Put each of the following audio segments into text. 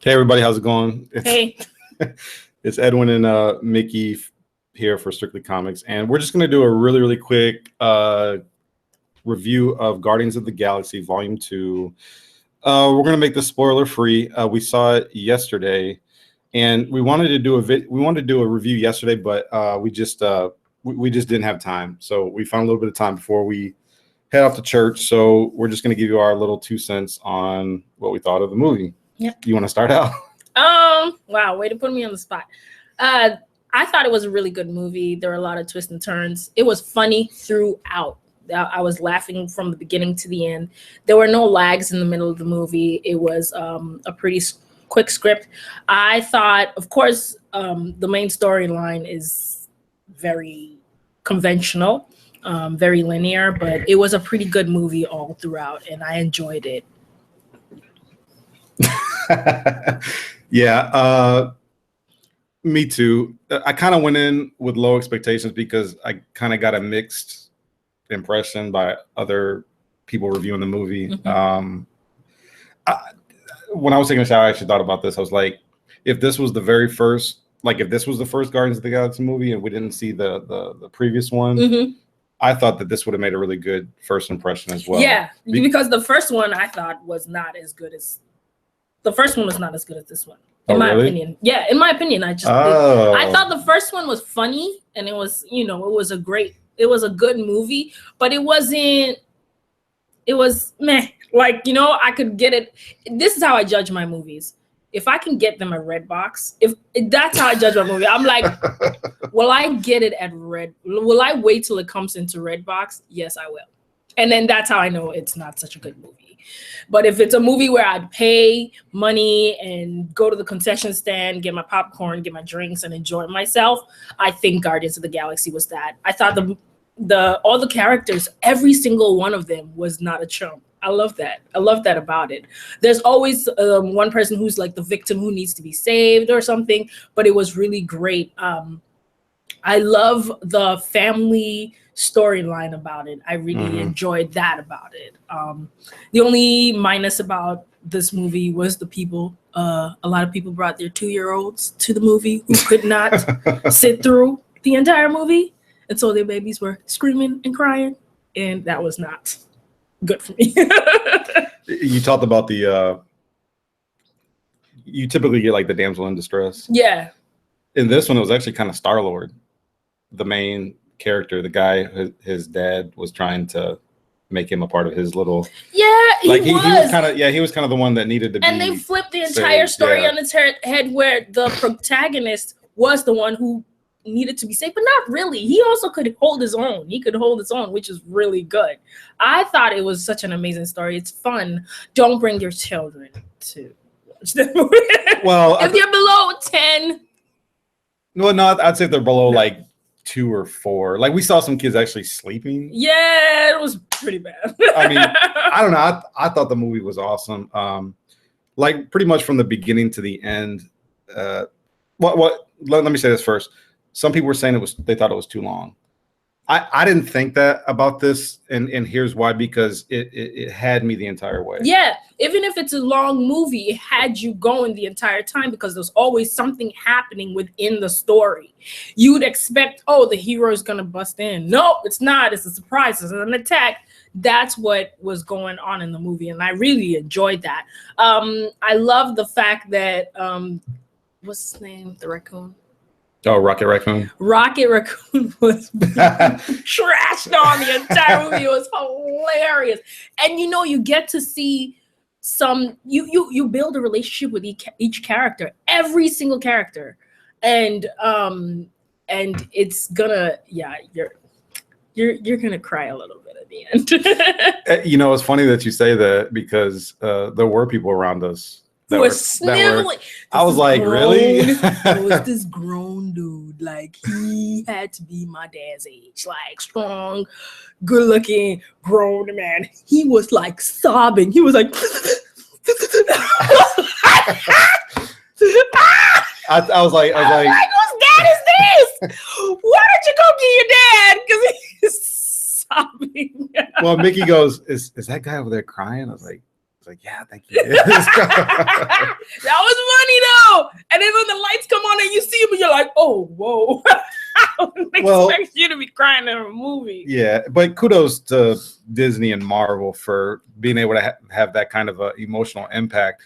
Hey everybody, how's it going? Hey. It's Edwin and Mickey here for Strictly Comics, and we're just going to do a really quick review of Guardians of the Galaxy Volume 2. We're going to make this spoiler free. We saw it yesterday, and we wanted to do a review yesterday, but we just didn't have time. So we found a little bit of time before we head off to church. So we're just going to give you our little 2 cents on what we thought of the movie. Yeah. You want to start out? Wow, way to put me on the spot. I thought it was a really good movie. There were a lot of twists and turns. It was funny throughout. I was laughing from the beginning to the end. There were no lags in the middle of the movie. It was a pretty quick script. I thought, of course, the main storyline is very conventional, very linear, but it was a pretty good movie all throughout, and I enjoyed it. Yeah, me too. I kind of went in with low expectations because I kind of got a mixed impression by other people reviewing the movie. Mm-hmm. When I was taking a shower, I actually thought about this. I was like, if this was the very first, if this was the first Guardians of the Galaxy movie and we didn't see the previous one, mm-hmm. I thought that this would have made a really good first impression as well. Yeah, because the first one I thought was not as good as this one. In my opinion. Yeah, in my opinion, I thought the first one was funny and it was, it was a good movie, but it was meh. I could get it. This is how I judge my movies. If I can get them at Redbox, if that's how I judge my movie, I'm like, will I get it at will I wait till it comes into Redbox? Yes, I will. And then that's how I know it's not such a good movie. But if it's a movie where I'd pay money and go to the concession stand, get my popcorn, get my drinks, and enjoy myself, I think Guardians of the Galaxy was that. I thought all the characters, every single one of them was not a chump. I love that. I love that about it. There's always one person who's like the victim who needs to be saved or something, but it was really great. I love the family storyline about it. I really enjoyed that about it. The only minus about this movie was the people. A lot of people brought their 2-year-olds to the movie who could not sit through the entire movie, and so their babies were screaming and crying, and that was not good for me. You talked about you typically get the damsel in distress. Yeah. In this one, it was actually kind of Star-Lord, the main character, the guy his dad was trying to make him a part of his little. Yeah, he was kind of the one that needed to be. And they flipped the entire story on its head, where the protagonist was the one who needed to be saved, but not really. He also could hold his own. He could hold his own, which is really good. I thought it was such an amazing story. It's fun. Don't bring your children to watch the movie. Well, if they're below 10. Well, no, I'd say they're below 2 or 4. We saw some kids actually sleeping. Yeah, it was pretty bad. I mean, I don't know. I thought the movie was awesome. Pretty much from the beginning to the end. Let me say this first. Some people were saying they thought it was too long. I didn't think that about this, and here's why, because it had me the entire way. Yeah, even if it's a long movie, it had you going the entire time because there's always something happening within the story. You'd expect, the hero is gonna bust in. No, it's not. It's a surprise. It's an attack. That's what was going on in the movie, and I really enjoyed that. I love the fact that what's his name? The raccoon. Oh, Rocket Raccoon. Rocket Raccoon was trashed on the entire movie. It was hilarious. And you get to see you build a relationship with each character, every single character. And it's gonna, you're gonna cry a little bit at the end. It's funny that you say that because there were people around us who were sniveling. I was like, really? It was this grown dude. He had to be my dad's age. Strong, good looking, grown man. He was sobbing. He was like, I was like, whose dad is this? Why don't you go get your dad? Because he's sobbing. Well, Mickey goes, is that guy over there crying? I was like, was like, yeah, thank you. That was funny though. And then when the lights come on and you see him, and you're like, oh, whoa. I wouldn't expect you to be crying in a movie. Yeah, but kudos to Disney and Marvel for being able to have that kind of emotional impact.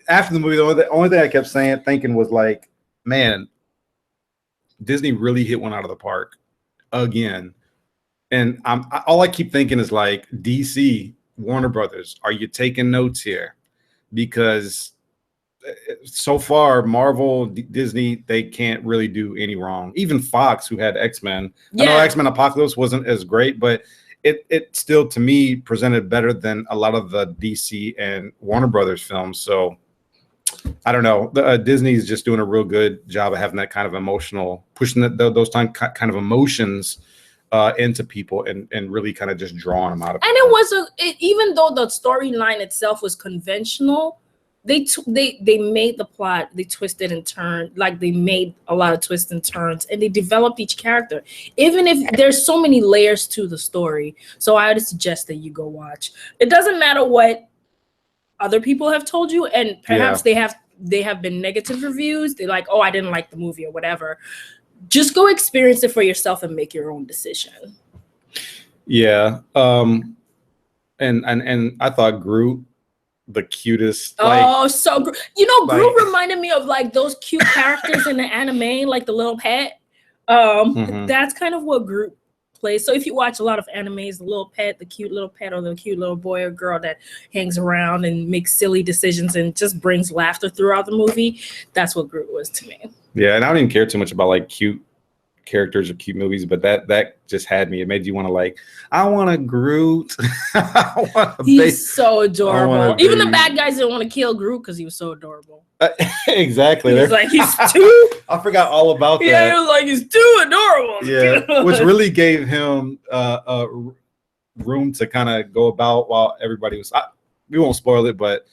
After the movie, the only thing I kept thinking was like, man, Disney really hit one out of the park again. And all I keep thinking is like, DC, Warner Brothers, are you taking notes here? Because so far, Marvel, Disney, they can't really do any wrong. Even Fox, who had X-Men. I know X-Men Apocalypse wasn't as great, but it still, to me, presented better than a lot of the DC and Warner Brothers films. So I don't know. Disney is just doing a real good job of having that kind of emotional, pushing those kind of emotions into people and really kind of just drawing them out of people. And it was even though the storyline itself was conventional, they made the plot, they twisted and turned, like they made a lot of twists and turns, and they developed each character, even if there's so many layers to the story. So I would suggest that you go watch. It doesn't matter what other people have told you, and perhaps they have been negative reviews. They're like, oh, I didn't like the movie or whatever. Just go experience it for yourself and make your own decision. Yeah. And I thought Groot, the cutest. So Groot reminded me of like those cute characters in the anime, like the little pet. That's kind of what Groot plays. So if you watch a lot of animes, the little pet, the cute little pet, or the cute little boy or girl that hangs around and makes silly decisions and just brings laughter throughout the movie, that's what Groot was to me. Yeah, and I don't even care too much about like cute characters or cute movies, but that just had me. It made you want to like, I want a Groot. He's so adorable. Even the bad guys didn't want to kill Groot because he was so adorable. Exactly. He's like, he's too. I forgot all about that. Yeah, it was like, he's too adorable. Yeah, which really gave him room to kind of go about while everybody was. We won't spoil it, but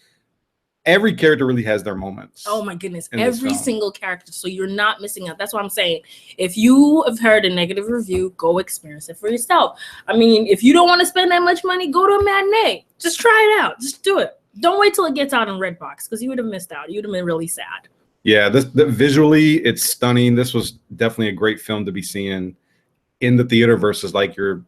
every character really has their moments. Oh my goodness, every single character. So you're not missing out. That's what I'm saying. If you have heard a negative review, go experience it for yourself. I mean, if you don't want to spend that much money, go to a matinee. Just try it out. Just do it. Don't wait till it gets out in Redbox, because you would have missed out. You would have been really sad. Yeah, visually, it's stunning. This was definitely a great film to be seeing in the theater versus like your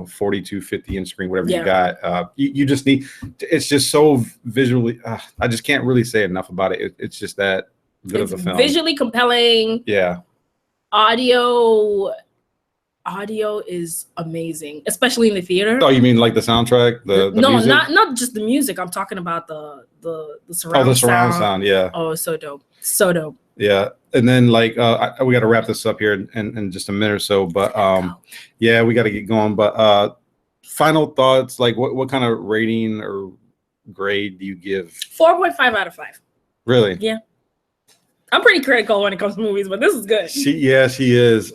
42, 50-inch screen, whatever you got. You just need, it's just so visually, I just can't really say enough about it. It's just that good of a film. Visually compelling. Yeah. Audio is amazing, especially in the theater. Oh, you mean like the soundtrack? The no, music? not just the music. I'm talking about the surround. Oh, the surround sound. Yeah. Oh, so dope. So dope. Yeah. And then like we got to wrap this up here in just a minute or so, but yeah, we got to get going. But final thoughts, like what kind of rating or grade do you give? 4.5 out of 5. Really? Yeah. I'm pretty critical when it comes to movies, but this is good. She is.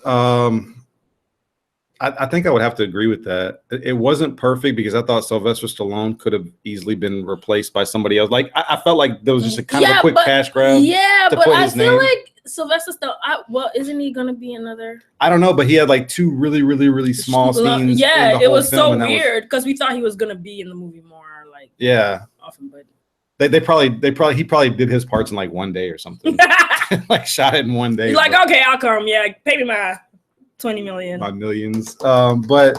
I think I would have to agree with that. It wasn't perfect because I thought Sylvester Stallone could have easily been replaced by somebody else. Like I felt like there was just a kind of a quick cash grab. Yeah, but I feel like Sylvester Stallone. Isn't he gonna be another? I don't know, but he had like 2 really, really, really small scenes. Yeah, it was so weird because we thought he was gonna be in the movie more, like often, but he probably did his parts in like one day or something. Like shot it in one day. He's like, okay, I'll come. Yeah, pay me my 20 million. My millions. But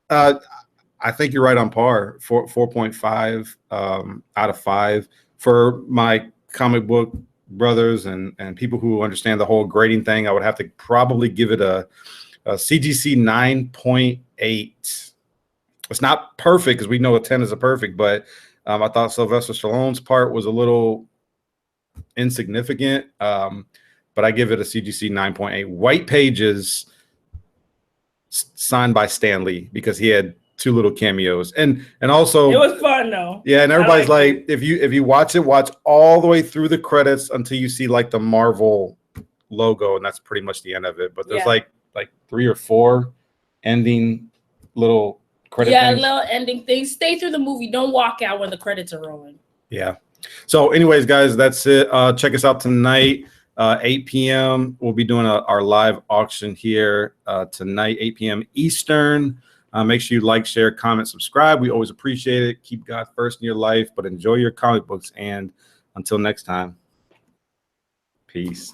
I think you're right on par. 4.5 out of 5 for my comic book brothers and people who understand the whole grading thing. I would have to probably give it a CGC 9.8. It's not perfect because we know a 10 is a perfect, but I thought Sylvester Stallone's part was a little insignificant. But I give it a CGC 9.8. White Pages, signed by Stan Lee, because he had 2 little cameos, and also it was fun though. Yeah, and everybody's like, if you watch it, watch all the way through the credits until you see like the Marvel logo, and that's pretty much the end of it. But there's like 3 or 4 ending little credit things. Little ending things. Stay through the movie. Don't walk out when the credits are rolling. Yeah. So anyways, guys, that's it. Check us out tonight. 8 p.m. We'll be doing our live auction here tonight, 8 p.m. Eastern. Make sure you like, share, comment, subscribe. We always appreciate it. Keep God first in your life, but enjoy your comic books. And until next time, peace.